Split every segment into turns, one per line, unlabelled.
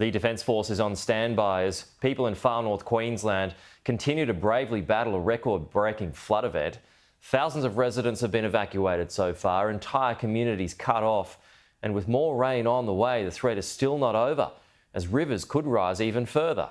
The Defence Force is on standby as people in Far North Queensland continue to bravely battle a record-breaking flood event. Thousands of residents have been evacuated so far, entire communities cut off, and with more rain on the way, the threat is still not over, as rivers could rise even further.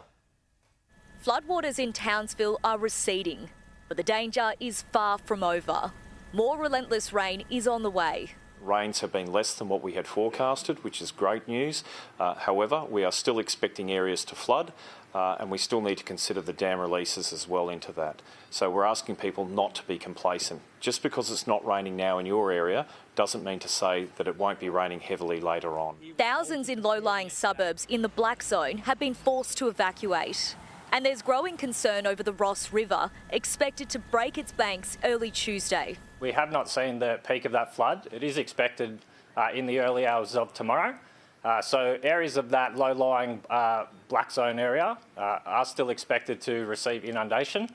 Floodwaters in Townsville are receding, but the danger is far from over. More relentless rain is on the way.
Rains have been less than what we had forecasted, which is great news. However, we are still expecting areas to flood, and we still need to consider the dam releases as well into that. So we're asking people not to be complacent. Just because it's not raining now in your area doesn't mean to say that it won't be raining heavily later on.
Thousands in low-lying suburbs in the black zone have been forced to evacuate. And there's growing concern over the Ross River, expected to break its banks early Tuesday.
We have not seen the peak of that flood. It is expected in the early hours of tomorrow. So areas of that low-lying black zone area are still expected to receive inundation.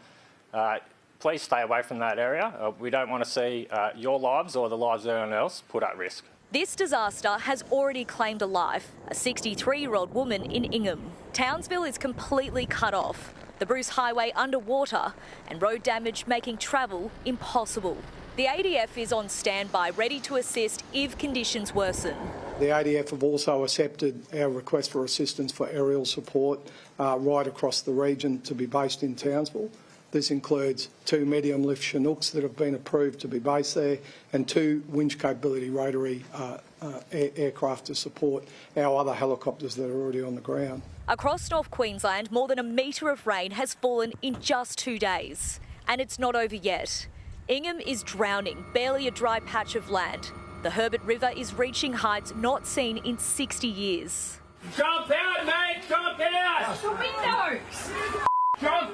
Please stay away from that area. We don't want to see your lives or the lives of anyone else put at risk.
This disaster has already claimed a life, a 63-year-old woman in Ingham. Townsville is completely cut off, the Bruce Highway underwater, and road damage making travel impossible. The ADF is on standby, ready to assist if conditions worsen.
The ADF have also accepted our request for assistance for aerial support right across the region to be based in Townsville. This includes 2 medium-lift Chinooks that have been approved to be based there and 2 winch-capability rotary aircraft to support our other helicopters that are already on the ground.
Across North Queensland, more than a metre of rain has fallen in just 2 days. And it's not over yet. Ingham is drowning, barely a dry patch of land. The Herbert River is reaching heights not seen in 60 years.
Jump out, mate! Jump out!
The windows!
Jump!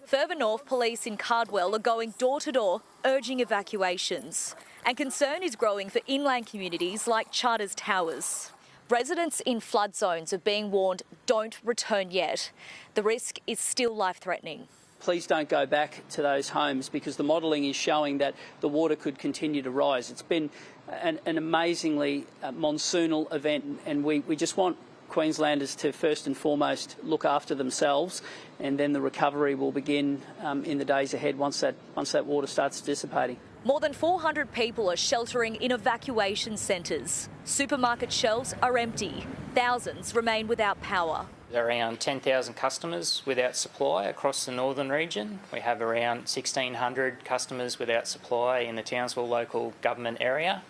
Further north, police in Cardwell are going door to door, urging evacuations. And concern is growing for inland communities like Charters Towers. Residents in flood zones are being warned, don't return yet. The risk is still life-threatening.
Please don't go back to those homes because the modelling is showing that the water could continue to rise. It's been an amazingly monsoonal event, and we just want Queenslanders to first and foremost look after themselves, and then the recovery will begin in the days ahead once that water starts dissipating.
More than 400 people are sheltering in evacuation centres. Supermarket shelves are empty. Thousands remain without power.
Around 10,000 customers without supply across the northern region. We have around 1,600 customers without supply in the Townsville local government area.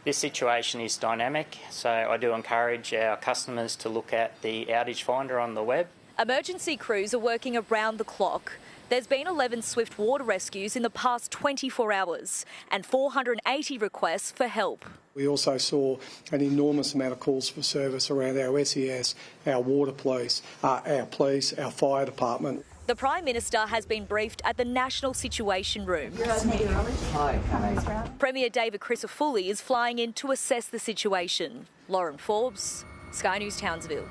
This situation is dynamic, so I do encourage our customers to look at the outage finder on the web.
Emergency crews are working around the clock. There's been 11 swift water rescues in the past 24 hours and 480 requests for help.
We also saw an enormous amount of calls for service around our SES, our water police, our fire department.
The Prime Minister has been briefed at the National Situation Room. Premier David Crisafulli is flying in to assess the situation. Lauren Forbes, Sky News Townsville.